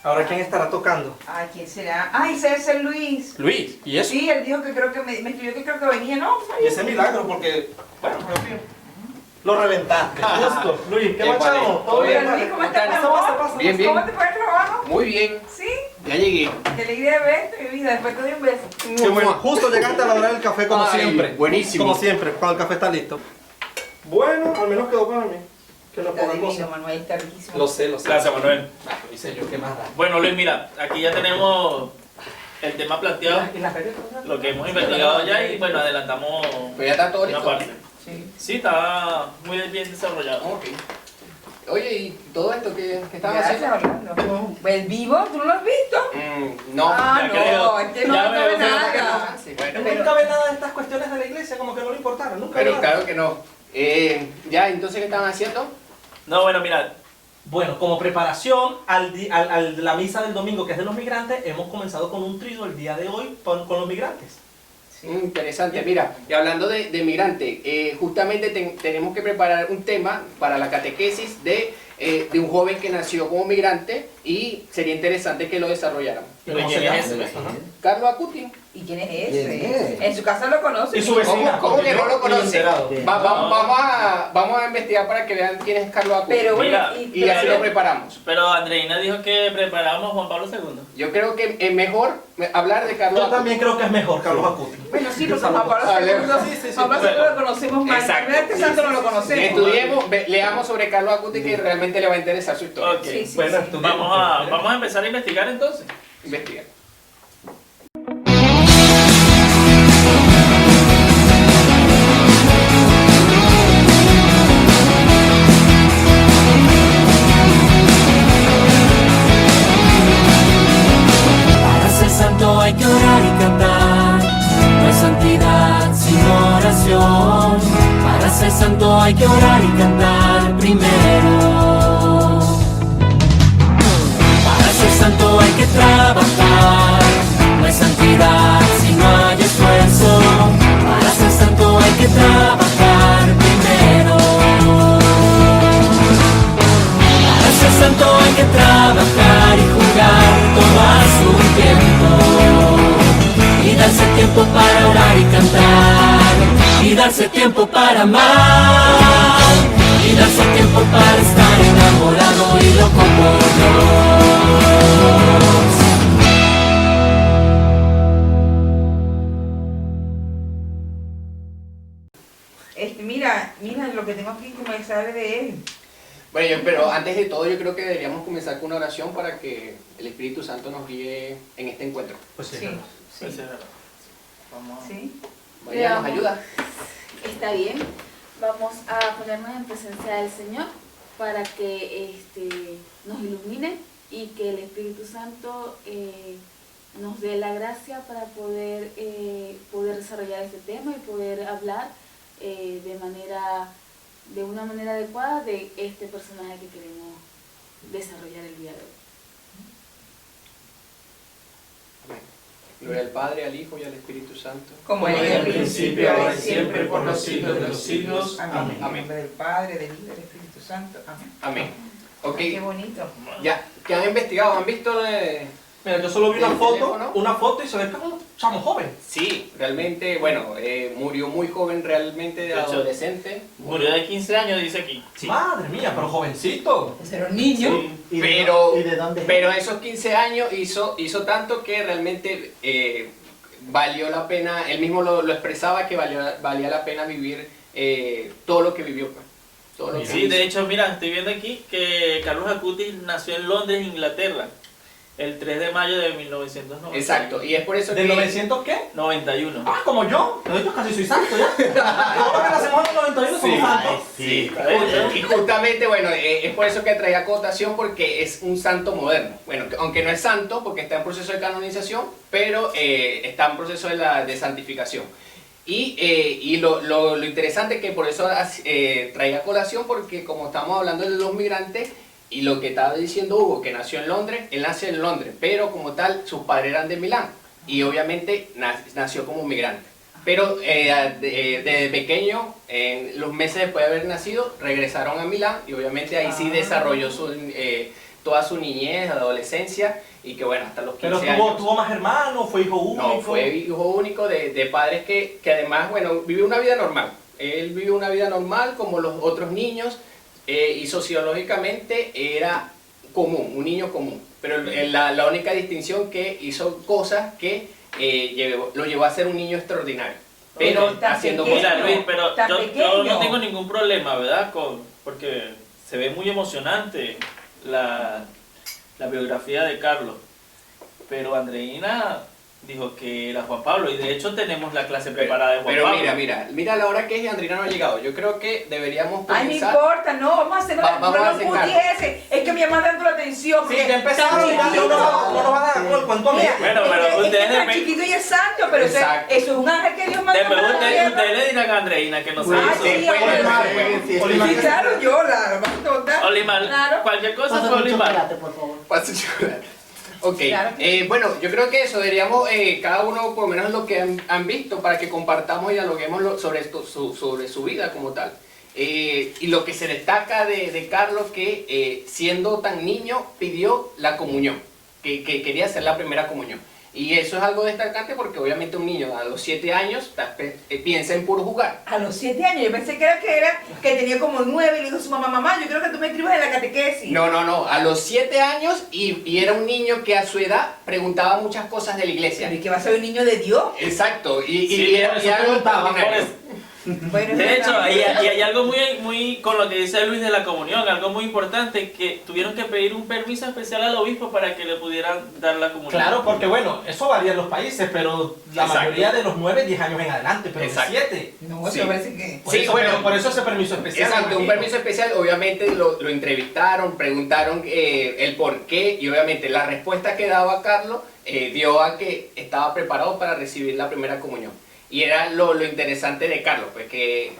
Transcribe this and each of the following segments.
Ahora, ¿quién estará tocando? Ay, ¿quién será? Ay, ese es el Luis. Luis, ¿y eso? Sí, él dijo que creo que me escribió que creo que venía, ¿no? Y ese milagro, porque, bueno, en fin, lo reventaste. Justo. Luis, ¿qué Bien, machado? ¿todo bien? Hola, Luis, ¿cómo estás, mi Pasa, amor? pasa, pasa. Bien, bien. ¿Cómo te fue el trabajo? Muy bien, Sí, ya llegué. qué alegría de verte, mi vida. Después te doy un beso. Qué bueno. Justo llegaste a la hora del café, como Ay, siempre. buenísimo. Como siempre, cuando el café está listo. Bueno, al menos quedó para mí. Que no es Está poca divino, cosa. Manuel, está riquísimo. Lo sé, lo sé. Gracias, Manuel. Lo hice yo, ¿qué más da? Bueno, Luis, mira, aquí ya tenemos el tema planteado, ¿Y las galletas? lo que hemos investigado ya y bueno, adelantamos Pues ya está todo una listo. parte. Sí. Sí, está muy bien desarrollado. Ok. Oye, ¿y todo esto que estabas Gracias, haciendo? Orlando. ¿El vivo? ¿Tú no lo has visto? No. Ah, ya no, creo. es que no Ya sabe veo, nada. Sí, bueno, Él nunca ve nada de estas cuestiones de la iglesia, como que no le importaron, nunca ve pero nada. claro que no. Ya, entonces, ¿qué estaban haciendo? No, bueno, mira, Bueno, como preparación a la misa del domingo, que es de los migrantes, hemos comenzado con un trío el día de hoy con los migrantes. Interesante. Mira, y hablando de migrante, justamente tenemos que preparar un tema para la catequesis de un joven que nació como migrante y sería interesante que lo desarrolláramos. ¿Y ¿pero cómo quién se llama? es ese? Ajá. Carlos Acuti. ¿Y quién es ¿Quién ese? es? En su casa lo conoce. Y su vecina. ¿Cómo que no lo Porque yo conoce? ni enterado. Vamos a investigar para que vean quién es Carlos Acuti. Pero bueno, Mira, Y así lo preparamos. pero Andreina dijo que preparábamos Juan Pablo II. Yo creo que es mejor hablar de Carlos Yo Acuti. también creo que es mejor Carlos Acuti. Bueno, sí, porque Juan Pablo II, Sí, sí, sí. Juan Pablo II lo conocemos más. Exacto. Este santo no lo conocemos. Estudiemos, leamos sobre Carlos Acuti que realmente le va a interesar su historia. Ok, Sí, sí, Bueno, sí. estudiemos. vamos a empezar a investigar entonces. Investiga. Para ser santo hay que orar y cantar, no hay santidad sin oración. Para ser santo hay que orar y cantar primero. Para ser santo hay que trabajar, no hay santidad si no hay esfuerzo. Para ser santo hay que trabajar primero. Para ser santo hay que trabajar y jugar todo a su tiempo. Y darse tiempo para orar y cantar. Y darse tiempo para amar. Y darse tiempo para estar enamorado y loco por Dios. Mira lo que tengo aquí como que sabe de él. Bueno, pero antes de todo yo creo que deberíamos comenzar con una oración para que el Espíritu Santo nos guíe en este encuentro. Pues sí. Sí, Pues, sí, vamos a... sí. María, ¿nos ayuda? Está bien, vamos a ponernos en presencia del Señor para que nos ilumine y que el Espíritu Santo nos dé la gracia para poder desarrollar este tema y poder hablar de una manera adecuada de este personaje que queremos desarrollar el día de hoy. Amén. Gloria al Padre, al Hijo y al Espíritu Santo. Como en en el el principio, principio, ahora y siempre, por los siglos de los siglos. Amén. En Amén. nombre del Padre, del Hijo y del Espíritu Santo. Amén. Amén. Ok, Qué bonito. ya, ¿qué han investigado? ¿Han visto? Mira, yo solo vi una ¿El foto, teléfono? y se ve como un chamo joven. Sí, realmente, bueno, murió muy joven realmente de De hecho, adolescente. Murió de 15 años, dice aquí. Sí. Madre mía, pero jovencito. Ese era un niño. Sí. ¿Y de Pero, dó- ¿Y de dónde es? pero esos 15 años hizo tanto que realmente valió la pena, él mismo lo expresaba que valía la pena vivir todo lo que vivió. Pues, todo lo que Sí, hizo. de hecho, mira, estoy viendo aquí que Carlos Acutis nació en Londres, Inglaterra, el 3 de mayo de 1990. Exacto, y es por eso ¿Del que... 900 qué? 91. Ah, como yo. Yo casi soy santo ya. Ahora que nacemos en el 91 somos santos. Sí, ¿Ves? y justamente, bueno, es por eso que traía acotación porque es un santo moderno. Bueno, aunque no es santo porque está en proceso de canonización, pero está en proceso de santificación. Y lo interesante es que por eso traía colación porque como estamos hablando de los migrantes y lo que estaba diciendo Hugo, que nació en Londres, él nació en Londres, pero como tal sus padres eran de Milán y obviamente nació como migrante. Pero desde pequeño, los meses después de haber nacido, regresaron a Milán y obviamente ahí sí desarrolló toda su niñez, adolescencia, y que bueno, hasta los 15 Pero años. tuvo más hermanos, fue hijo único. No, fue hijo único de padres que además, bueno, vivió una vida normal. Él vivió una vida normal como los otros niños, y sociológicamente era común, un niño común. Pero la única distinción que hizo cosas que lo llevó a ser un niño extraordinario. Pero Pero tan haciendo pequeño. cosas. Mira, Luis, pero Tan yo pequeño. no tengo ningún problema, ¿verdad? Porque se ve muy emocionante la biografía de Carlos. Pero Andreina dijo que era Juan Pablo, y de hecho tenemos la clase preparada de Juan Pero Pablo. mira la hora que es y Andrina no ha llegado. Yo creo que deberíamos Ay, no comenzar. importa, no, vamos a hacerlo. Vamos a hacer calma. Es que mi mamá dando la atención. Sí, porque ya empezaron, tan ya no chiquito. nos va a dar el cuento a mí. Mira, Bueno, pero es que ustedes tan deben- chiquito y es santo, pero Exacto. eso es un ángel que Dios mandó. Después para la tierra. ustedes le dirán a Andreina que no se Ah, hizo. sí, Después, Olimar. después. Olimar. Sí, claro, yo la tonta. Olimar, Claro. cualquier cosa Pásame fue un Olimar. chocolate, por favor. Pase chocolate. Ok, Claro. bueno, yo creo que eso deberíamos, cada uno por lo menos lo que han visto, para que compartamos y dialoguemos sobre su vida como tal. Y lo que se destaca de Carlos, que siendo tan niño pidió la comunión, que quería hacer la primera comunión. Y eso es algo destacante porque obviamente un niño a los 7 años piensa en puro jugar. A los 7 años, yo pensé que tenía como 9 y le dijo a su mamá, yo creo que tú me escribas en la catequesis. No, a los 7 años y era un niño que a su edad preguntaba muchas cosas de la iglesia. ¿Y que va a ser un niño de Dios? Exacto, y Sí, era por eso algo preguntaba, extraordinario. por eso. Bueno, es De hecho, verdad. y hay algo muy con lo que dice Luis de la comunión, algo muy importante, que tuvieron que pedir un permiso especial al obispo para que le pudieran dar la comunión. Claro, porque bueno, eso varía en los países, pero la Exacto. mayoría de los 9, 10 años en adelante, pero de Exacto. 7. No, Sí. eso parece que... Por Sí, eso, bueno. pero por eso ese permiso especial. Exacto, un imagino. permiso especial, obviamente lo entrevistaron, preguntaron el por qué, y obviamente la respuesta que daba Carlos dio a que estaba preparado para recibir la primera comunión. Y era lo interesante de Carlos, pues que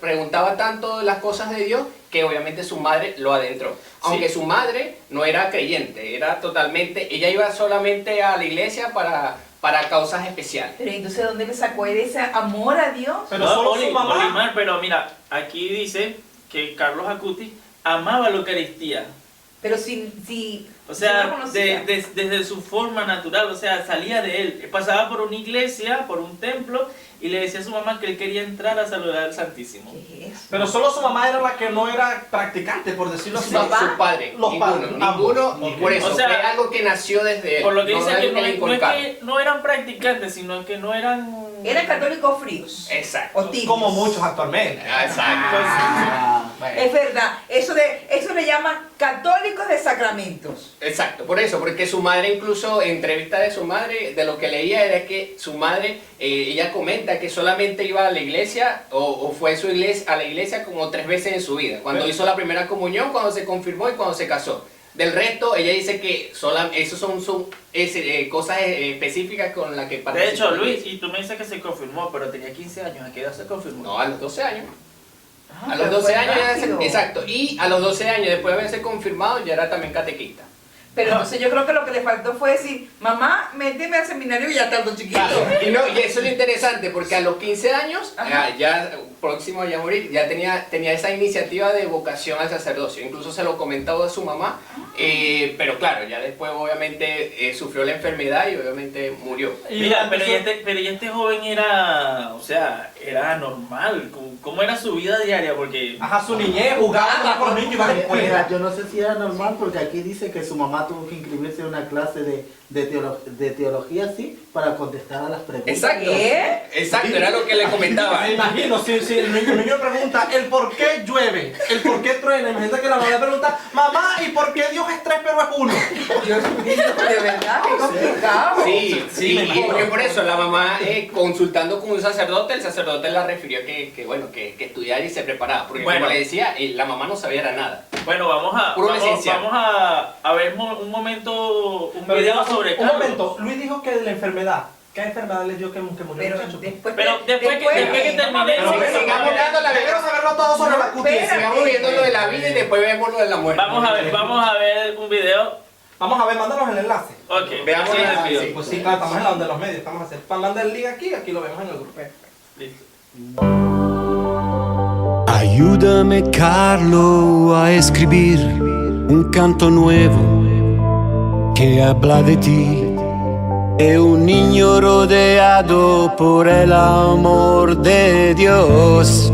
preguntaba tanto de las cosas de Dios que obviamente su madre lo adentró. Aunque su madre no era creyente, era totalmente, ella iba solamente a la iglesia para causas especiales. Pero entonces, ¿dónde le sacó él ese amor a Dios? Pero solo su mamá. Olimar, pero mira, aquí dice que Carlos Acutis amaba la Eucaristía. Pero si O no sea, lo conocía. desde su forma natural, o sea, salía de él. Pasaba por una iglesia, por un templo, y le decía a su mamá que él quería entrar a saludar al Santísimo. ¿Qué es eso? Pero solo su mamá era la que no era practicante, por decirlo así. ¿Su papá? Su padre, Los padres, ninguno, ambos. y Ok. por eso O sea, fue algo que nació desde él. Por lo que dice es que algo no, le no es inculcaron. que no eran practicantes, sino que no eran... Eran católicos fríos. Exacto. O tibios. Como muchos actualmente. Exacto. Bueno. Es verdad, eso le llaman católicos de sacramentos. Exacto, por eso, porque su madre, incluso en entrevista de su madre, de lo que leía era que su madre, ella comenta que solamente iba a la iglesia o fue a la iglesia como 3 veces en su vida, cuando hizo la primera comunión, cuando se confirmó y cuando se casó. Del resto, ella dice que esos son cosas específicas con las que De participó. hecho, Luis, y tú me dices que se confirmó, pero tenía 15 años, ¿a qué edad se confirmó? No, a los 12 años. A pero los 12 fue años ya rápido. exacto, y a los 12 años después de haberse confirmado ya era también catequista. Pero entonces yo creo que lo que le faltó fue decir, mamá, méteme al seminario y ya tanto chiquito. Y eso es lo interesante, porque a los 15 años, Ajá. ya próximo a morir, ya tenía esa iniciativa de vocación al sacerdocio. Incluso se lo comentaba a su mamá, pero claro, ya después obviamente sufrió la enfermedad y obviamente murió. Mira, pero este joven era, o sea, era normal. ¿Cómo era su vida diaria? Porque... Ajá, su niñez, jugaba con los niños, iba a la Mira, escuela. yo no sé si era normal porque aquí dice que su mamá tuvo que inscribirse en una clase de teología, sí, para contestar a las preguntas. Exacto, ¿Qué? exacto, era lo que le comentaba. Me imagino, si el niño pregunta el por qué llueve, el por qué truena, imagínate que la mamá le pregunta, mamá, ¿y por qué Dios es 3 pero es 1? Dios mío, de verdad, qué complicado. Sí, Sí, me y imagino. porque por eso la mamá consultando con un sacerdote, el sacerdote la refirió que estudiara y se preparara, porque Bueno. como le decía, la mamá no sabía era nada. Bueno, vamos Puro esencial. a ver un momento, un video sobre Un Carlos. momento, Luis dijo que de la enfermedad. ¿Qué enfermedad le dio que murió el Pero muchacho? después Pero después que termine- vamos a ver, Pero sigamos dando la Quiero saberlo todo sobre la cutis. Espera. Sigamos viendo lo de la vida y después vemos lo de la muerte. Vamos a ver un video. Vamos a ver, mándanos el enlace. Ok, Veamos así el les enlace. pido. Sí. Pues sí, claro, estamos en la onda de los medios. Estamos a hacer. Manda el link aquí lo vemos en el grupo. Listo. Ayúdame, Carlo, a escribir un canto nuevo que habla de ti. Es un niño rodeado por el amor de Dios.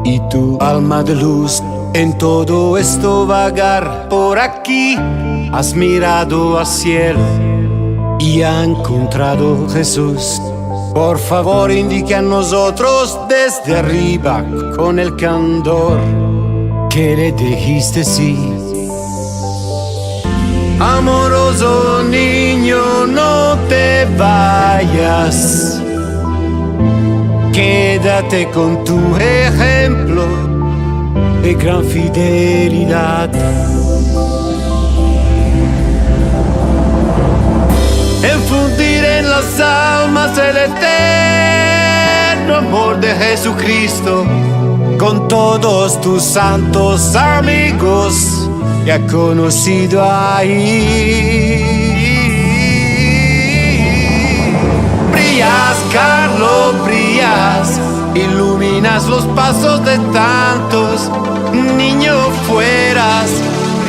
Y tu alma de luz en todo esto vagar por aquí. Has mirado al cielo y ha encontrado Jesús. Por favor indique a nosotros desde arriba con el candor que le dijiste sí. Amoroso niño, no te vayas. Quédate con tu ejemplo de gran fidelidad. Infundir en las almas el eterno amor de Jesucristo con todos tus santos amigos que ha conocido ahí. Brillas, Carlos, brillas, iluminas los pasos de tantos niños fueras.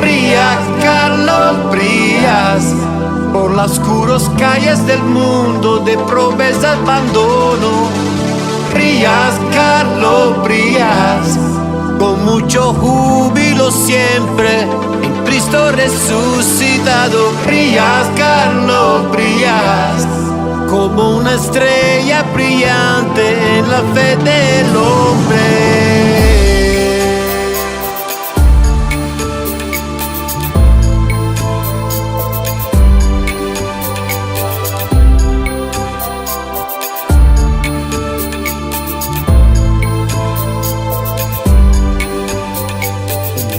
Brillas, Carlos, brillas por las oscuras calles del mundo de pobreza, abandono. Brillas, Carlos, brillas con mucho júbilo siempre en Cristo resucitado. Brillas, Carlos, brillas como una estrella brillante en la fe del hombre.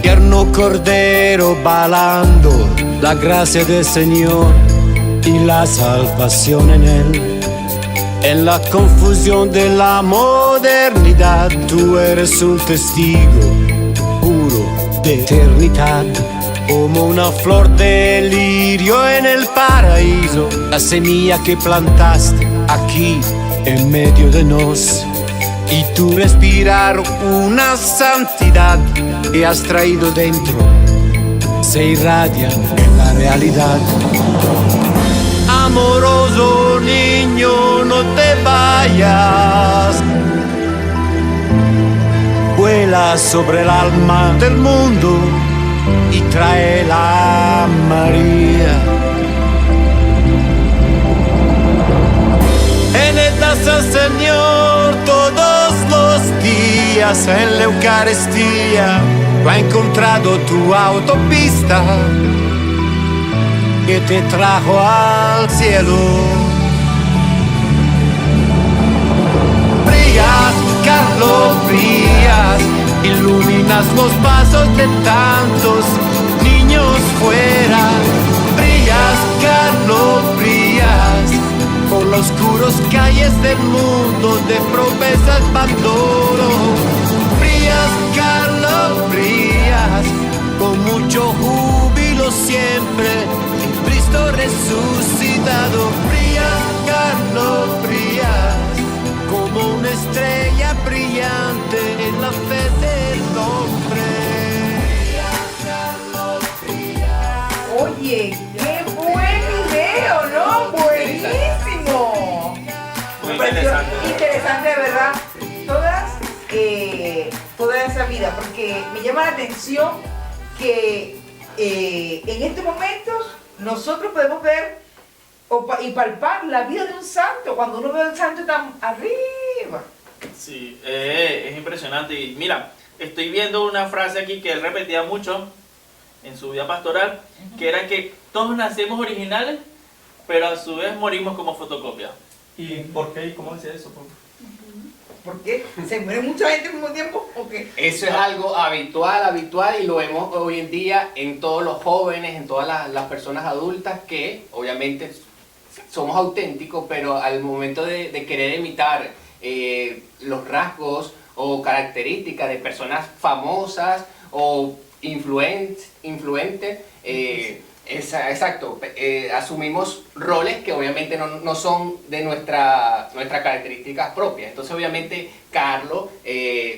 Tierno Cordero balando la gracia del Señor y la salvación en Él. En la confusión de la modernidad, tú eres un testigo puro de eternidad. Como una flor de lirio en el paraíso, la semilla que plantaste aquí en medio de nos. Y tú respirar una santidad que has traído dentro, se irradia en la realidad. Amoroso niño, no te vayas. Vuela sobre el alma del mundo y trae la María. En el das al Señor todos los días, en la Eucaristía lo ha encontrado tu autopista que te trajo al cielo. Brillas, Carlos, brillas, iluminas los pasos de tantos niños fuera. Brillas, Carlos, brillas por las oscuras calles del mundo de pobreza, abandono. Brillas, Carlos, brillas con mucho júbilo siempre en Cristo resucitado. Brillas, Carlos, brillas como una estrella brillante en la fe del hombre. Brillas, Carlos, brillas. Oye, qué buen video, ¿no? Buenísimo. Muy Me pareció interesante. interesante, de verdad. Toda esa vida, porque me llama la atención que en estos momentos nosotros podemos ver y palpar la vida de un santo cuando uno ve a un santo tan arriba. Sí, es impresionante. Y mira, estoy viendo una frase aquí que él repetía mucho en su vida pastoral, que era que todos nacemos originales, pero a su vez morimos como fotocopia. ¿Y por qué? ¿Y cómo decía eso? ¿Por qué? ¿Se muere mucha gente al mismo tiempo o qué? Eso es algo habitual y lo vemos hoy en día en todos los jóvenes, en todas las personas adultas que obviamente somos auténticos, pero al momento de querer imitar los rasgos o características de personas famosas o influentes, Exacto, asumimos roles que obviamente no son de nuestras características propias. Entonces obviamente Carlos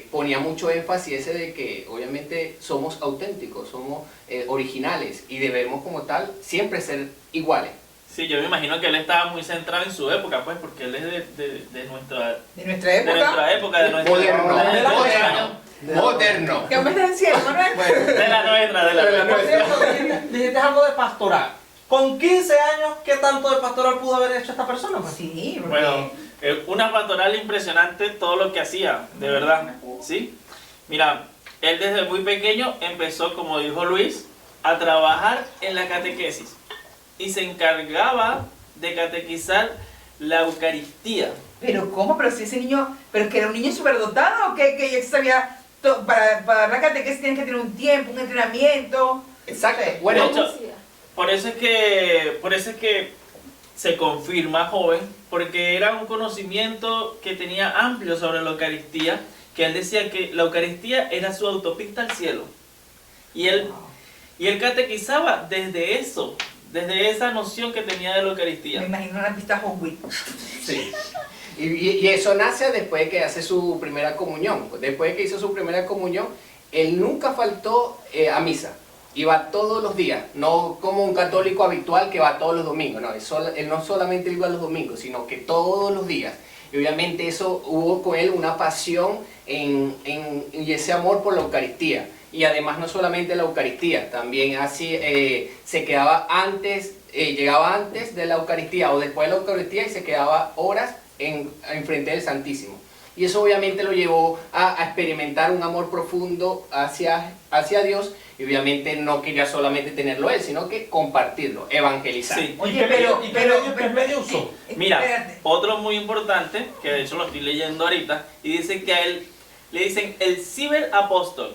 ponía mucho énfasis ese de que obviamente somos auténticos, somos originales y debemos como tal siempre ser iguales. Sí, yo me imagino que él estaba muy centrado en su época, pues, porque él es de nuestra De nuestra época. de nuestra época, de nuestra Moderno. ¿Qué me estás diciendo, Manuel? de la nuestra. Por cierto, dijiste algo de pastoral. Con 15 años, ¿qué tanto de pastoral pudo haber hecho esta persona? Pues? Sí, porque... Bueno, una pastoral impresionante todo lo que hacía, de verdad, ¿sí? Mira, él desde muy pequeño empezó, como dijo Luis, a trabajar en la catequesis y se encargaba de catequizar la Eucaristía. Pero ¿cómo? Pero si ese niño, pero que era un niño superdotado, que ya sabía, para dar la catequesis tienes que tener un tiempo, un entrenamiento. Exacto. Sí. Bueno, De hecho, por eso es que se confirma joven, porque era un conocimiento que tenía amplio sobre la Eucaristía, que él decía que la Eucaristía era su autopista al cielo. Y él catequizaba desde eso, desde esa noción que tenía de la Eucaristía. Me imagino una pista Hot Wheels. sí. Y eso nace después de que hace su primera comunión. Después de que hizo su primera comunión, él nunca faltó a misa. Iba todos los días, no como un católico habitual que va todos los domingos. No, él no solamente iba los domingos, sino que todos los días. Y obviamente eso hubo con él una pasión y ese amor por la Eucaristía. Y además no solamente la Eucaristía, también así se quedaba antes, llegaba antes de la Eucaristía o después de la Eucaristía y se quedaba horas en frente del Santísimo. Y eso obviamente lo llevó a experimentar un amor profundo hacia Dios. Y obviamente no quería solamente tenerlo él, sino que compartirlo, evangelizar. Sí. Oye, ¿Y qué medio usó? Mira, espérate. otro muy importante, que de hecho lo estoy leyendo ahorita, y dice que a él le dicen el ciberapóstol.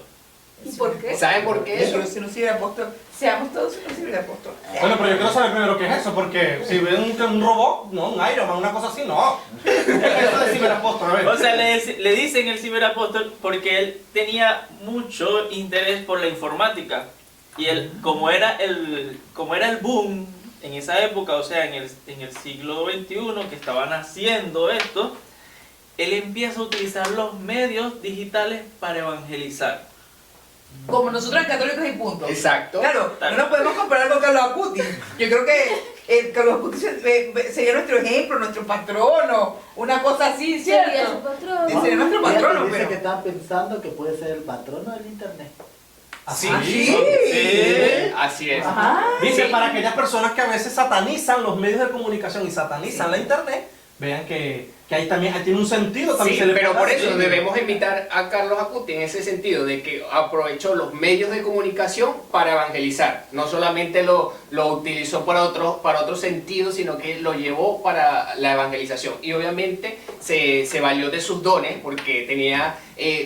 ¿Y por qué? ¿Saben por qué eso? Pero si no sirve apóstol, seamos todos unos ciberapóstol. Bueno, pero yo quiero saber primero qué es eso, porque si ven un robot, no, un Iron Man, una cosa así, no. ¿Qué es eso de ciberapóstol? A ver. O sea, le dicen el ciberapóstol porque él tenía mucho interés por la informática. Y él, como era el boom en esa época, o sea, en el siglo XXI, que estaban haciendo esto, él empieza a utilizar los medios digitales para evangelizar. Como nosotros en Católicos y punto. Exacto. Claro, no nos podemos comparar con Carlos Acuti. Yo creo que Carlos Acuti sería nuestro ejemplo, nuestro patrono, una cosa así, ¿cierto? Sería su patrón. Sería nuestro Fíjate, patrono, dice pero... que están pensando que puede ser el patrono del internet. ¿Así? ¿Ah, sí? Sí. Así es. Ajá. Dice, Sí. para aquellas personas que a veces satanizan los medios de comunicación y satanizan la internet, vean que ahí también ahí tiene un sentido. También Sí, se le pero puede por dar, eso sí. debemos invitar a Carlos Acuti en ese sentido, de que aprovechó los medios de comunicación para evangelizar. No solamente lo utilizó para otro sentido, sino que lo llevó para la evangelización. Y obviamente se valió de sus dones, porque tenía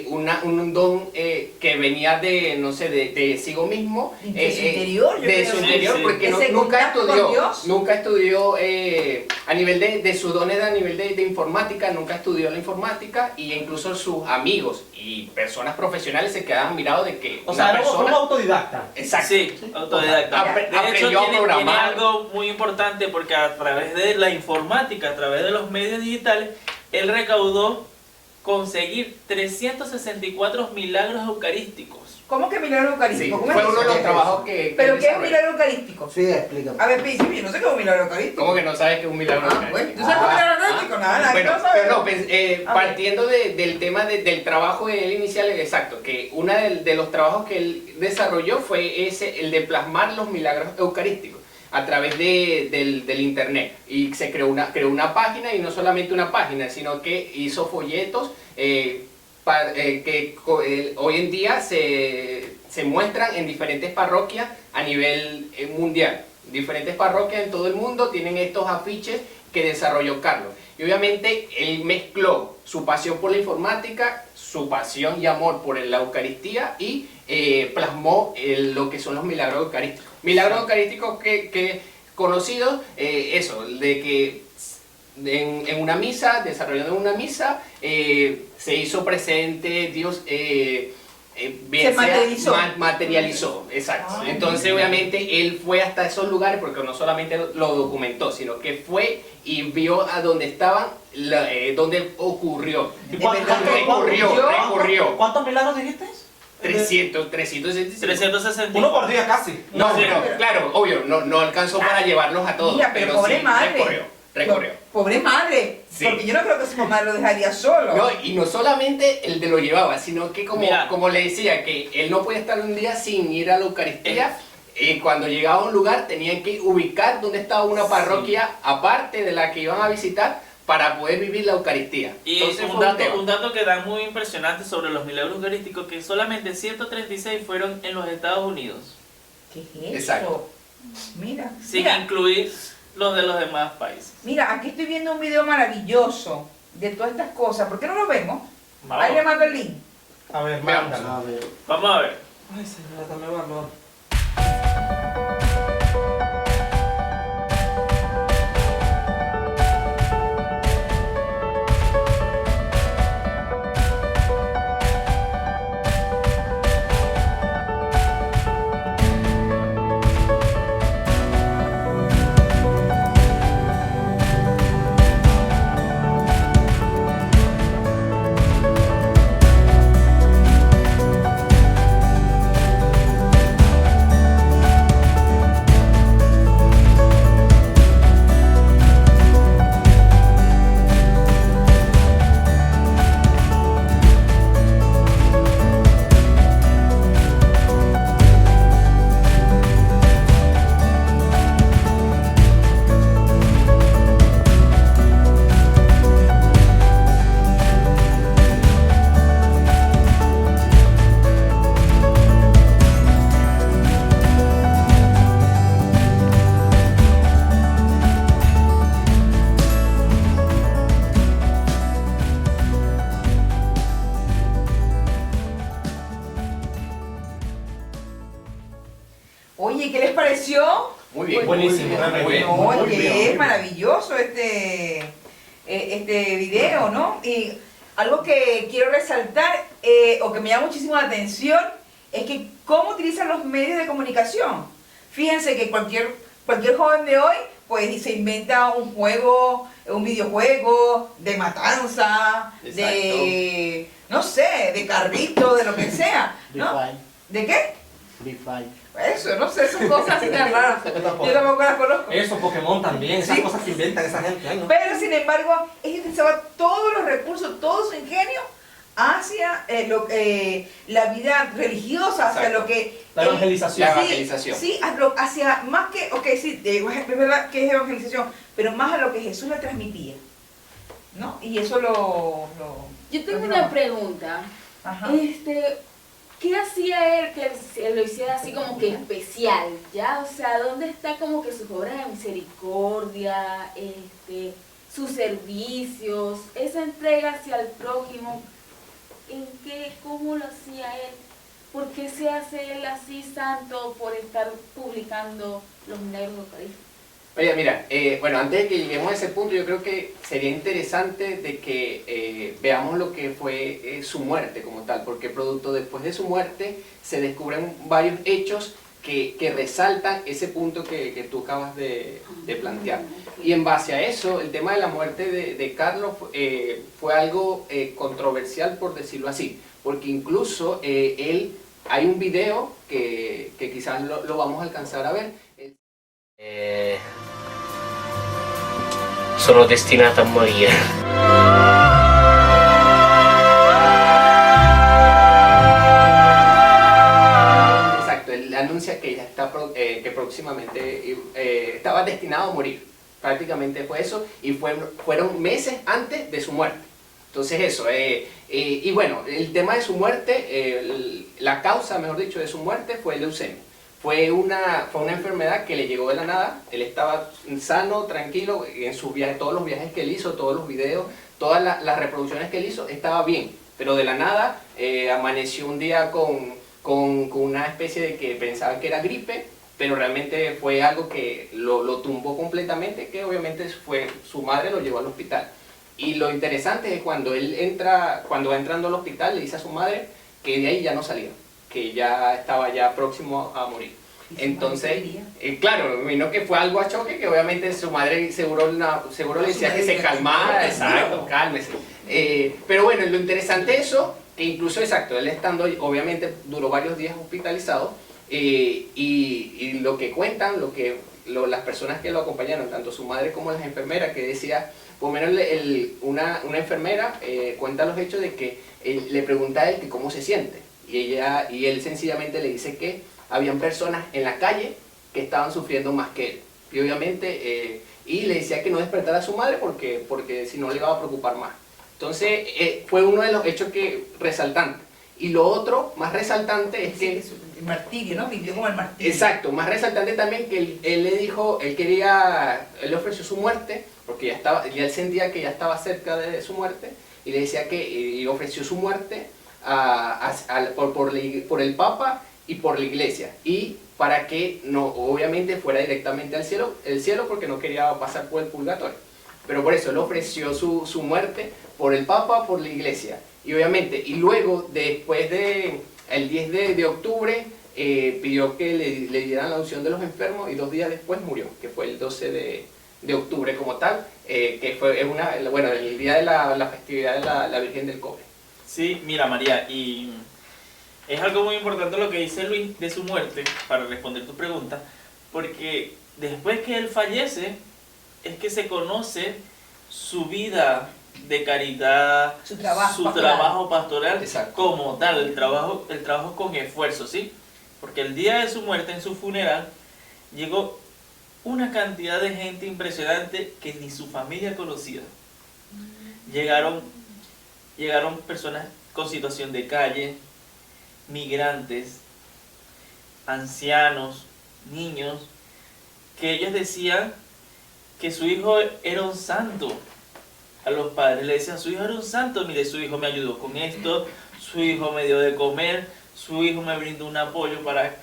un don que venía de, no sé, de sí mismo. De su interior, yo De creo. su Sí, interior, sí. porque Ese contacto con Dios. nunca estudió a nivel de sus dones, a nivel de informática, nunca estudió la informática, y incluso sus amigos y personas profesionales se quedaban mirados de que O sea, una era un persona... autodidacta. Exacto. Sí, autodidacta. Apre- De hecho, aprendió a tiene programar. algo muy importante porque a través de la informática, a través de los medios digitales, él recaudó conseguir 364 milagros eucarísticos. ¿Cómo que milagro Sí, eucarístico? ¿Cómo fue es uno de eso? los trabajos que ¿Pero él qué es un desarrolló. milagro eucarístico? Sí, explícame. A ver, Pichi, yo no sé qué es un milagro eucarístico. ¿Cómo que no sabes que es un milagro Ah, eucarístico? bueno, ¿tú sabes qué es un milagro eucarístico? Nada, Bueno, no sabes. pero no, pues, Ok. partiendo del tema del trabajo de él inicial, exacto, que uno de los trabajos que él desarrolló fue el de plasmar los milagros eucarísticos a través del internet, y se creó una página, y no solamente una página, sino que hizo folletos que hoy en día se muestran en diferentes parroquias a nivel mundial. Diferentes parroquias en todo el mundo tienen estos afiches que desarrolló Carlos. Y obviamente él mezcló su pasión por la informática, su pasión y amor por la Eucaristía, y plasmó lo que son los milagros eucarísticos. Milagros eucarísticos que conocidos, eso, de que en una misa, desarrollando una misa, se hizo presente Dios Se materializó. Materializó, exacto. Ah, Entonces, obviamente, él fue hasta esos lugares porque no solamente lo documentó, sino que fue y vio a dónde estaban, dónde ocurrió. ¿Y Recorrió. ¿Cuántos milagros dijiste? 365. 360. Uno por día casi. No, Sí. pero claro, obvio, no alcanzó para llevarlos a todos, Mira, pero pobre sí madre. recorrió. Pobre madre, Sí. porque yo no creo que su mamá lo dejaría solo. No, y no solamente el de lo llevaba, sino que Mira. como le decía, que él no podía estar un día sin ir a la Eucaristía. Cuando llegaba a un lugar tenían que ubicar dónde estaba una parroquia aparte de la que iban a visitar para poder vivir la Eucaristía. Y Entonces un fue un tema. dato que da muy impresionante sobre los milagros eucarísticos, que solamente 136 fueron en los Estados Unidos, ¿Qué es eso? Exacto. Mira, sin mira, incluir los de los demás países. mira, aquí estoy viendo un video maravilloso de todas estas cosas. ¿Por qué no lo vemos? Vamos. Ahí le mando el link. A ver, Veamos. mándalo. A ver. Vamos a ver. Ay, señora, dame valor. Oye, ¿qué les pareció? Muy bien. Buenísimo, Muy bien. Oye, es maravilloso este video, ¿no? Y algo que quiero resaltar, o que me llama muchísimo la atención, es que cómo utilizan los medios de comunicación. Fíjense que cualquier joven de hoy, pues se inventa un juego, un videojuego de matanza, de, no sé, de carrito, de lo que sea, Free ¿no? Fire. ¿De qué? Free Fire. Eso, no sé, son cosas así tan raras. Yo tampoco. Yo tampoco las conozco. Eso, Pokémon también, esas Sí. cosas que inventan esa gente. Ay, no. Pero sin embargo, ella utilizaba todos los recursos, todo su ingenio hacia la vida religiosa, hacia Exacto. lo que... La evangelización. La Sí, evangelización. sí, hacia más que, ok, sí, es verdad que es evangelización, pero más a lo que Jesús le transmitía, ¿no? Y eso Yo tengo una pregunta. Ajá. ¿Qué hacía él que lo hiciera así como que especial? ¿Ya? O sea, ¿dónde está como que sus obras de misericordia, sus servicios, esa entrega hacia el prójimo? ¿Cómo lo hacía él? ¿Por qué se hace él así santo por estar publicando los milagros eucarísticos? Oye, mira, bueno, antes de que lleguemos a ese punto, yo creo que sería interesante de que veamos lo que fue su muerte como tal, porque producto después de su muerte se descubren varios hechos que resaltan ese punto que tú acabas de plantear. Y en base a eso, el tema de la muerte de Carlos fue algo controversial, por decirlo así, porque incluso hay un video que quizás lo vamos a alcanzar a ver. Sono destinata a morire. Exacto, él anuncia que ya está que próximamente estaba destinado a morir. Prácticamente fue eso, y fueron meses antes de su muerte. Entonces eso, y bueno, el tema de su muerte, la causa, mejor dicho, de su muerte fue leucemia. Fue una enfermedad que le llegó de la nada. Él estaba sano, tranquilo, en sus viajes, todos los viajes que él hizo, todos los videos, todas las reproducciones que él hizo, estaba bien. Pero de la nada amaneció un día con una especie de que pensaba que era gripe, pero realmente fue algo que lo tumbó completamente, que obviamente su madre lo llevó al hospital. Y lo interesante es cuando va entrando al hospital, le dice a su madre que de ahí ya no salía, que ya estaba ya próximo a morir. Entonces, claro, me imagino que fue algo a choque, que obviamente su madre seguro le decía que se calmara, exacto, cálmese. Pero bueno, lo interesante es eso, que incluso, exacto, él estando, obviamente duró varios días hospitalizado, y lo que cuentan, las personas que lo acompañaron, tanto su madre como las enfermeras, que decía, por lo menos una enfermera cuenta los hechos de que le pregunta a él que cómo se siente, y él sencillamente le dice que habían personas en la calle que estaban sufriendo más que él, y obviamente, y le decía que no despertara a su madre porque si no le iba a preocupar más. Entonces, fue uno de los hechos resaltantes. Y lo otro, más resaltante, es que... El martirio, ¿no? Vivió como el martirio. Exacto, más resaltante también que él le dijo, él le ofreció su muerte, porque ya él sentía que ya estaba cerca de su muerte, y le decía y ofreció su muerte por el Papa y por la Iglesia, y para que no, obviamente, fuera directamente al cielo, porque no quería pasar por el purgatorio. Pero por eso él ofreció su muerte por el Papa, por la Iglesia. Y obviamente, y luego, después el 10 de octubre, pidió que le dieran la unción de los enfermos, y 2 días después murió, que fue el 12 de octubre como tal, que fue el día de la festividad de la Virgen del Cobre. Sí, mira María, y es algo muy importante lo que dice Luis de su muerte, para responder tu pregunta, porque después que él fallece, es que se conoce su vida de caridad, su trabajo pastoral Exacto. como tal, el trabajo con esfuerzo, ¿sí? Porque el día de su muerte, en su funeral, llegó una cantidad de gente impresionante que ni su familia conocía. Llegaron personas con situación de calle, migrantes, ancianos, niños, que ellos decían que su hijo era un santo. A los padres le decían, su hijo era un santo, mire, su hijo me ayudó con esto, su hijo me dio de comer, su hijo me brindó un apoyo para,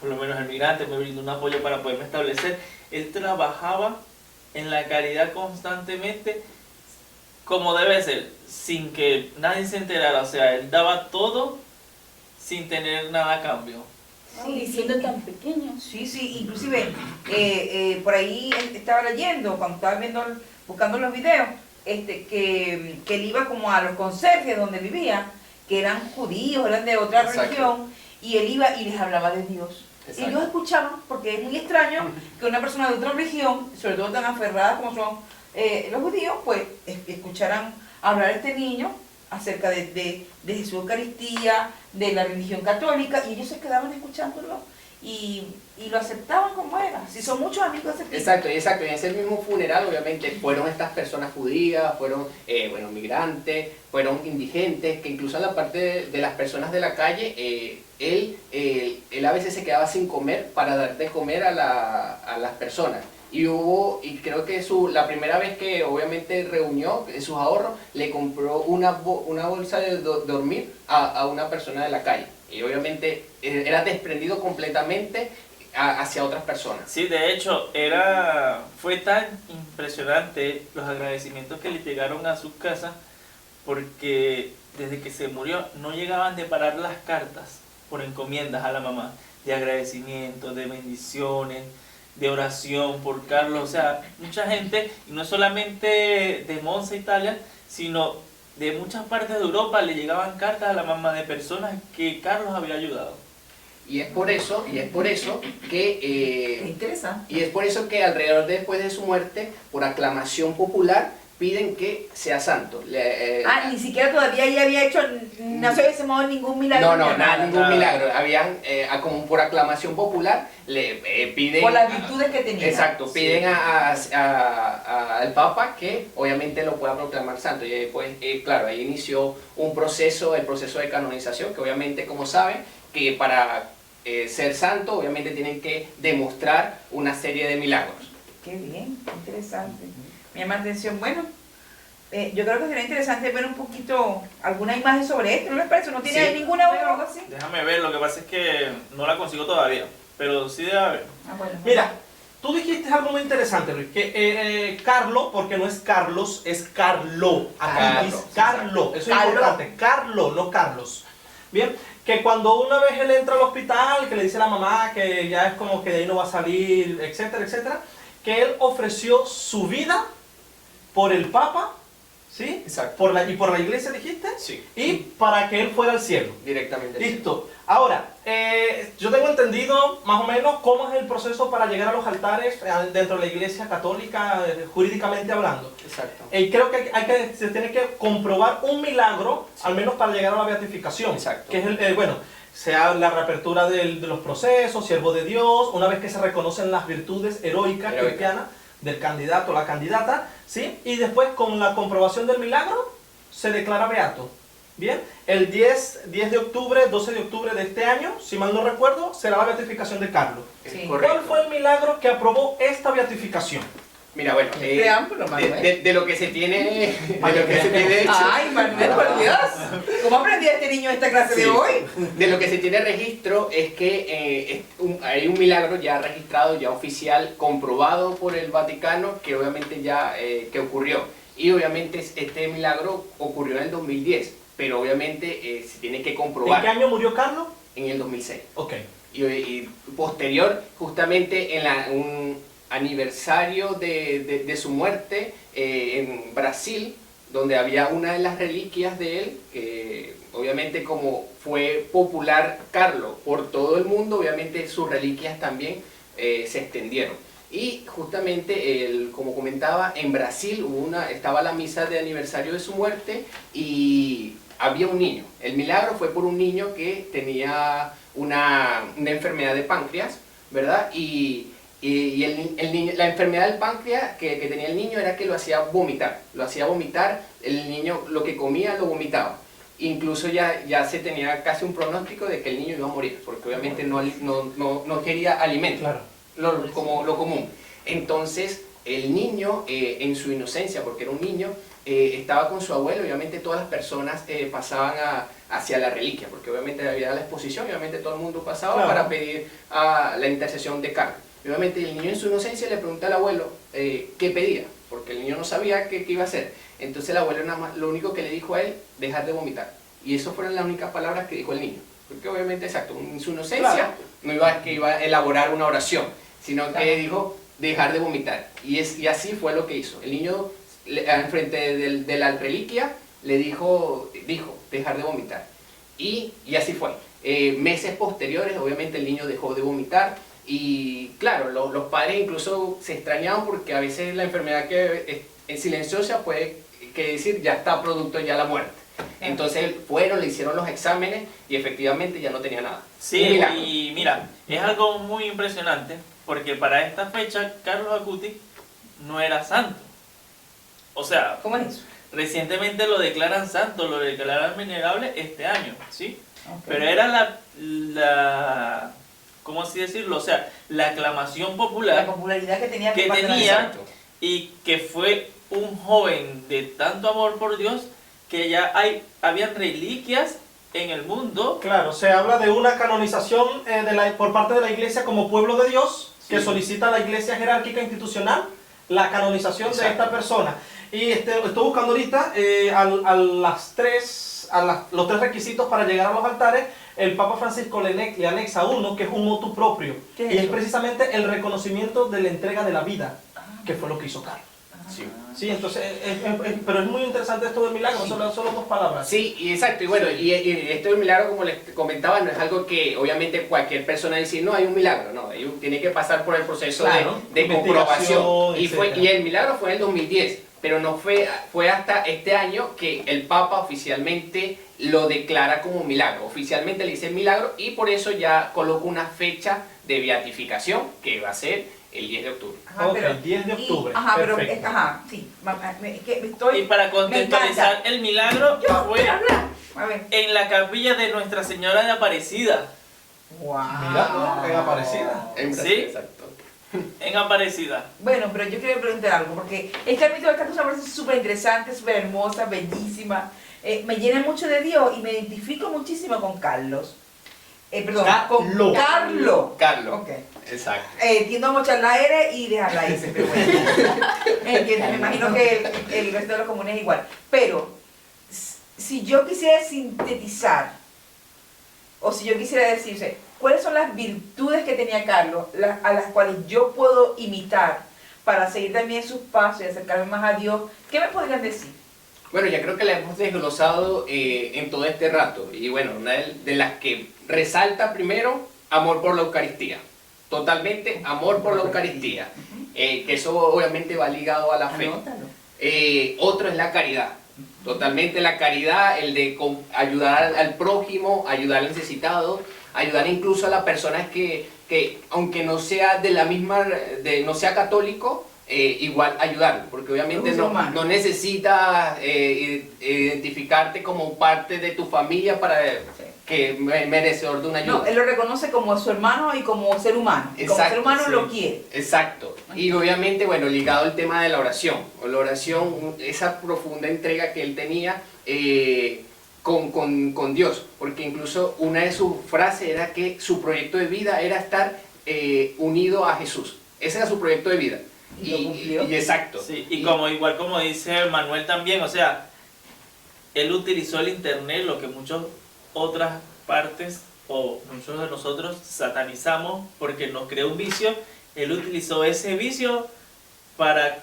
por lo menos el migrante me brindó un apoyo para poderme establecer. Él trabajaba en la caridad constantemente, como debe ser, sin que nadie se enterara, o sea, él daba todo sin tener nada a cambio. Sí, siendo tan pequeño. Sí, inclusive por ahí estaba leyendo, cuando estaba buscando los videos, que él iba como a los conserjes donde vivía, que eran judíos, eran de otra Exacto. religión, y él iba y les hablaba de Dios. Exacto. Y ellos escuchaban, porque es muy extraño que una persona de otra religión, sobre todo tan aferrada como son los judíos, pues escucharan hablar a este niño acerca de Jesús Eucaristía, de la religión católica, y ellos se quedaban escuchándolo y lo aceptaban como era. Si son muchos amigos de ese tipo. Exacto, y en ese mismo funeral obviamente fueron estas personas judías, fueron migrantes, fueron indigentes, que incluso en la parte de las personas de la calle, él a veces se quedaba sin comer para dar de comer a las personas. Y creo que la primera vez que obviamente reunió sus ahorros, le compró una bolsa de dormir a una persona de la calle. Y obviamente era desprendido completamente hacia otras personas. Sí, de hecho, fue tan impresionante los agradecimientos que le llegaron a sus casas, porque desde que se murió no llegaban de parar las cartas por encomiendas a la mamá, de agradecimiento, de bendiciones, de oración por Carlos. O sea, mucha gente, y no solamente de Monza, Italia, sino de muchas partes de Europa, le llegaban cartas a la mamá de personas que Carlos había ayudado. Y es por eso que Qué interesante. y es por eso que alrededor después de su muerte, por aclamación popular, piden que sea santo. Ni siquiera todavía ella había hecho, no se había sembrado ningún milagro. No, ningún milagro. Habían, como por aclamación popular, le piden... Por las virtudes que tenía. Exacto, piden al Papa que obviamente lo pueda proclamar santo. Y después, claro, ahí inició el proceso de canonización, que obviamente, como saben, que para ser santo, obviamente tienen que demostrar una serie de milagros. Qué bien, qué interesante. Me llama la atención. Bueno, yo creo que sería interesante ver un poquito alguna imagen sobre esto, ¿no les parece? ¿No tiene Sí. ninguna o algo así? Déjame ver, lo que pasa es que no la consigo todavía, pero sí debe haber. Bueno. Mira, tú dijiste algo muy interesante, Luis, que Carlo, porque no es Carlos, es Carlo. Aquí dice Carlo, eso es importante, Carlo, no Carlos. Bien, que cuando una vez él entra al hospital, que le dice a la mamá que ya es como que de ahí no va a salir, etcétera, etcétera, que él ofreció su vida por el Papa, ¿sí? Exacto. Y por la iglesia, dijiste, Sí. y para que él fuera al cielo. Directamente. Listo. Ahora, yo tengo entendido más o menos cómo es el proceso para llegar a los altares dentro de la iglesia católica, jurídicamente hablando. Exacto. Creo que, se tiene que comprobar un milagro, al menos para llegar a la beatificación. Exacto. Que es bueno, sea la reapertura de los procesos, siervo de Dios, una vez que se reconocen las virtudes heroicas cristianas del candidato o la candidata, ¿sí? Y después con la comprobación del milagro se declara beato. Bien, el 10 de octubre, 12 de octubre de este año, si mal no recuerdo, será la beatificación de Carlos. Sí. ¿Cuál fue el milagro que aprobó esta beatificación? Mira, bueno, Preámbulo, Manuel. de lo que se tiene, hecho, Ay, Manuel, por Dios. ¿Cómo aprendí este niño esta clase de hoy? de lo que se tiene registro es que hay un milagro ya registrado, ya oficial, comprobado por el Vaticano, que obviamente ya que ocurrió. Y obviamente este milagro ocurrió en el 2010, pero obviamente se tiene que comprobar. ¿En qué año murió Carlos? En el 2006. Ok. Y posterior, justamente en un aniversario de su muerte en Brasil, donde había una de las reliquias de él, que obviamente como fue popular Carlos por todo el mundo, obviamente sus reliquias también se extendieron. Y justamente, como comentaba, en Brasil estaba la misa de aniversario de su muerte y había un niño. El milagro fue por un niño que tenía una enfermedad de páncreas, ¿verdad? Y el niño, la enfermedad del páncreas que tenía el niño era que lo hacía vomitar. El niño lo que comía lo vomitaba. Incluso ya se tenía casi un pronóstico de que el niño iba a morir, porque obviamente no quería alimento. Claro. Como lo común. Entonces el niño en su inocencia, porque era un niño, estaba con su abuelo. Obviamente todas las personas pasaban hacia la reliquia, porque obviamente había la exposición y obviamente todo el mundo pasaba para pedir la intercesión de Carlos. Y obviamente el niño en su inocencia le pregunta al abuelo qué pedía, porque el niño no sabía qué iba a hacer. Entonces el abuelo nada más, lo único que le dijo a él, dejar de vomitar. Y esas fueron las únicas palabras que dijo el niño, porque obviamente, exacto, en su inocencia no iba a elaborar una oración, sino que dijo dejar de vomitar. Y así fue lo que hizo. El niño, enfrente de la reliquia, le dijo dejar de vomitar. Y así fue. Meses posteriores, obviamente, el niño dejó de vomitar. Y claro, los padres incluso se extrañaban porque a veces la enfermedad que es silenciosa puede decir ya está producto ya la muerte. Entonces le hicieron los exámenes y efectivamente ya no tenía nada. Sí, y mira, es algo muy impresionante porque para esta fecha Carlos Acutis no era santo. O sea, ¿Cómo es eso? recientemente lo declaran santo, lo declaran venerable este año, ¿sí? Okay. Pero era ¿cómo así decirlo? O sea, la aclamación popular, la popularidad que tenía y que fue un joven de tanto amor por Dios que ya habían reliquias en el mundo. Claro, se habla de una canonización por parte de la iglesia como pueblo de Dios, que solicita a la iglesia jerárquica institucional la canonización de esta persona. Y estoy buscando ahorita los tres requisitos para llegar a los altares. El Papa Francisco le anexa uno, que es un motu proprio, y es precisamente el reconocimiento de la entrega de la vida, que fue lo que hizo Carlos. Sí, entonces, pero es muy interesante esto del milagro, solo dos palabras. Sí, exacto, y bueno, y esto del milagro, como les comentaba, no es algo que obviamente cualquier persona dice, no, hay un milagro, no, tiene que pasar por el proceso de comprobación, y el milagro fue en el 2010, pero no fue hasta este año que el Papa oficialmente lo declara como milagro, oficialmente le dice milagro, y por eso ya coloca una fecha de beatificación, que va a ser el 10 de octubre. El 10 de octubre. Sí. Y para contextualizar el milagro fue en la capilla de Nuestra Señora de Aparecida. ¡Wow! Mira, en Aparecida. Sí, exacto. En Aparecida. Bueno, pero yo quiero preguntar algo, porque esta cosa me parece súper interesante, súper hermosa, bellísima. Me llena mucho de Dios y me identifico muchísimo con Carlos. perdón, Carlo. con Carlo. Carlo. Ok. Exacto. Tiendo a mochar la R y dejar la S, pero bueno. Entiendo, me imagino que el resto de los comunes es igual. Pero, si yo quisiera sintetizar, o si yo quisiera decirse, ¿cuáles son las virtudes que tenía Carlos, a las cuales yo puedo imitar para seguir también sus pasos y acercarme más a Dios? ¿Qué me podrían decir? Bueno, ya creo que la hemos desglosado en todo este rato. Y bueno, una de las que resalta primero, amor por la Eucaristía. Totalmente amor por la Eucaristía. Que eso obviamente va ligado a la fe. Anótalo. Otro es la caridad. Totalmente la caridad, el de ayudar al prójimo, ayudar al necesitado, ayudar incluso a las personas que aunque no sea de la misma, no sea católico, igual ayudar, porque obviamente no necesitas identificarte como parte de tu familia para que merecedor de una ayuda. No, él lo reconoce como su hermano y como ser humano. Exacto, como ser humano sí. lo quiere. Exacto. Y obviamente, bueno, ligado al tema de la oración. La oración, esa profunda entrega que él tenía con Dios. Porque incluso una de sus frases era que su proyecto de vida era estar unido a Jesús. Ese era su proyecto de vida. Y lo cumplió. Y exacto. Sí, y como igual como dice Manuel también, o sea, él utilizó el internet, lo que muchas otras partes o muchos de nosotros satanizamos porque nos creó un vicio. Él utilizó ese vicio para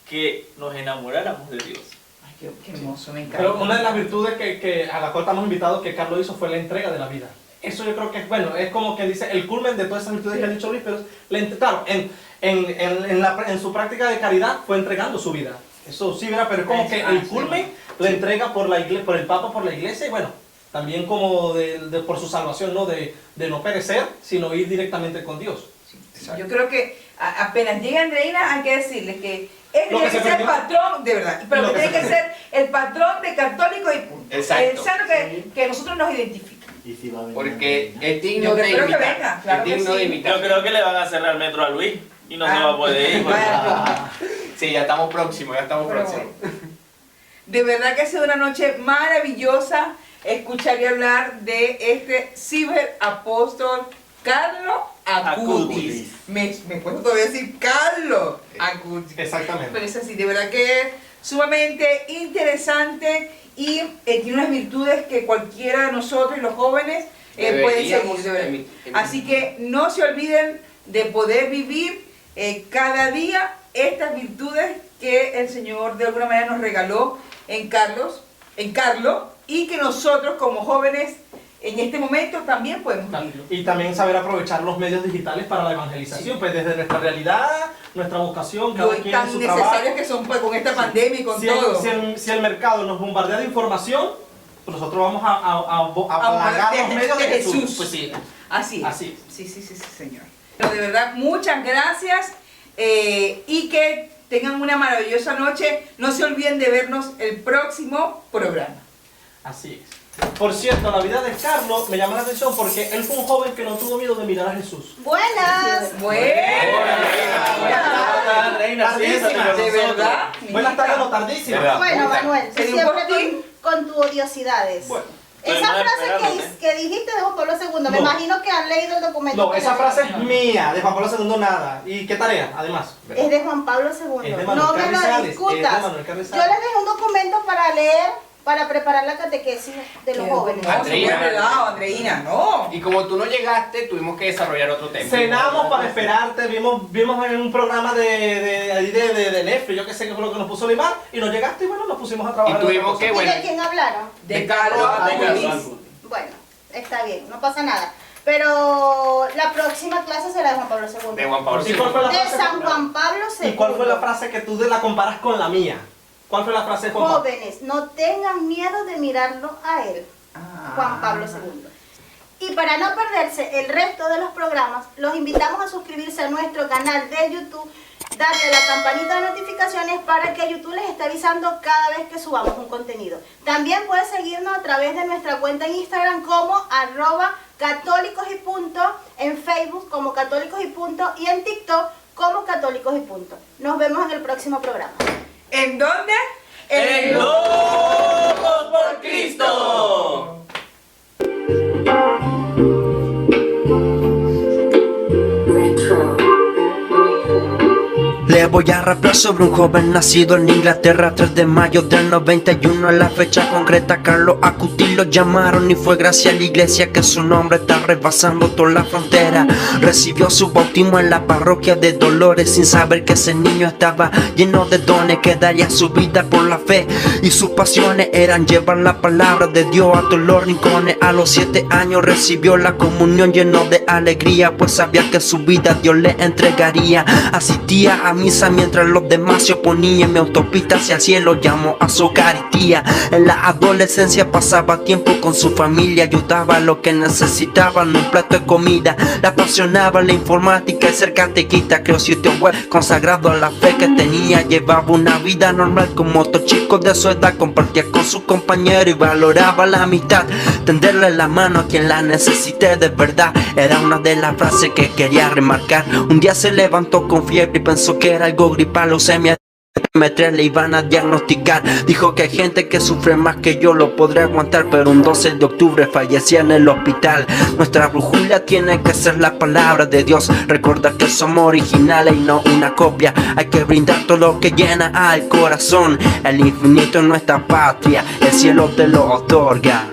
que nos enamoráramos de Dios. Ay, qué hermoso, me encanta. Pero una de las virtudes a la cual estamos invitados que Carlos hizo fue la entrega de la vida. Eso yo creo que es bueno, es como que dice el culmen de todas esas virtudes que ha dicho Luis, pero claro, en su práctica de caridad fue entregando su vida. Eso sí, ¿verdad? Pero es como que el culmen la entrega por la iglesia, por el Papa, por la iglesia, y bueno, también como por su salvación, ¿no? De no perecer, sino ir directamente con Dios. Yo creo que apenas llegue Andreina hay que decirle que él Lo tiene que que se ser perdió. patrón, de verdad, pero Lo que que tiene se que ser el patrón de católicos y punto. Exacto. El santo que nosotros nos identifica. Y si va a venir Porque Andreina. es digno Yo de espero que imitar. venga, claro Es que digno sí. de imitar. Yo creo que le van a cerrar el metro a Luis y no se va a poder ir. Vaya, Sí, ya estamos próximos, pero bueno. De verdad que ha sido una noche maravillosa escuchar y hablar de este ciberapóstol Carlo Acutis. Me puedo todavía decir Carlo Acutis. Exactamente. Pero es así, de verdad que es sumamente interesante y tiene unas virtudes que cualquiera de nosotros y los jóvenes pueden Deberíamos seguir. De verdad. emitir. Así que no se olviden de poder vivir cada día estas virtudes que el Señor de alguna manera nos regaló en Carlo, y que nosotros como jóvenes en este momento también podemos vivirlo. Y también saber aprovechar los medios digitales para la evangelización, pues desde nuestra realidad, nuestra vocación, cada Lo quien en tan su necesarios trabajo. que son pues, con esta pandemia y con Si todo. si el mercado nos bombardea de información, pues nosotros vamos a pagar los medios de Jesús. Pues sí, Así es. así. Sí, señor. Pero de verdad, muchas gracias y que tengan una maravillosa noche. No se olviden de vernos el próximo programa. Así es. Por cierto, la vida de Carlos me llama la atención porque él fue un joven que no tuvo miedo de mirar a Jesús. Buenas. Hola, reina, siéntate con De nosotros. verdad. Buenas tardes, no tardísimas. ¿Verdad? Bueno, Manuel, tú ¿Se dio siempre por ti? con tus odiosidades. Bueno, Esa estoy frase esperándote. que dijiste de Juan Pablo II, me No. imagino que han leído el documento. no, que esa le- frase es mía, de Juan Pablo II nada. ¿Y qué tarea, además? Es de Juan Pablo II. Es de Manuel No me lo Carrizales, es de discutas. Manuel Yo Carrizales. les dejé un documento para leer, para preparar la catequesis de los jóvenes. No, Andreina. muy relajado, Andreina, no. Y como tú no llegaste, tuvimos que desarrollar otro tema. Cenamos para esperarte, vimos en un programa de Netflix, yo que sé qué fue lo que nos puso Limar, y nos llegaste y bueno, nos pusimos a trabajar. Y tuvimos en que, ¿Y bueno, de quién hablaron? De Carlos de Acutis. Carlos. Bueno, está bien, no pasa nada. Pero la próxima clase será de Juan Pablo II. de Juan Pablo ¿Y cuál fue la De frase? San Juan Pablo II. ¿Y cuál fue la frase que tú la comparas con la mía? ¿Cuál fue la frase de Juan Pablo? Jóvenes, no tengan miedo de mirarlo a él, Juan Pablo II. Y para no perderse el resto de los programas, los invitamos a suscribirse a nuestro canal de YouTube, darle a la campanita de notificaciones para que YouTube les esté avisando cada vez que subamos un contenido. También puedes seguirnos a través de nuestra cuenta en Instagram como @católicos y punto, en Facebook como católicos y punto y en TikTok como católicos y punto. Nos vemos en el próximo programa. ¿En dónde? ¡En Locos por Cristo! voy a rapear sobre un joven nacido en Inglaterra, 3 de mayo del 91, en la fecha concreta Carlos Acutis lo llamaron, y fue gracias a la iglesia que su nombre está rebasando toda la frontera. Recibió su bautismo en la parroquia de Dolores, sin saber que ese niño estaba lleno de dones, que daría su vida por la fe, y sus pasiones eran llevar la palabra de Dios a todos los rincones. A los 7 años recibió la comunión lleno de alegría, pues sabía que su vida Dios le entregaría. Asistía a misa mientras los demás se oponían, mi autopista hacia el cielo llamó a su Eucaristía. En la adolescencia pasaba tiempo con su familia, ayudaba a lo que necesitaban, un plato de comida. Le apasionaba la informática y ser catequista, creó sitio web consagrado a la fe que tenía. Llevaba una vida normal como otros chicos de su edad, compartía con sus compañeros y valoraba la amistad. Tenderle la mano a quien la necesite de verdad era una de las frases que quería remarcar. Un día se levantó con fiebre y pensó que era algo gripal, leucemia. M3 le iban a diagnosticar. Dijo que hay gente que sufre más que yo, lo podré aguantar, pero un 12 de octubre fallecía en el hospital. Nuestra brújula tiene que ser la palabra de Dios, recordar que somos originales y no una copia. Hay que brindar todo lo que llena al corazón. El infinito es nuestra patria, el cielo te lo otorga.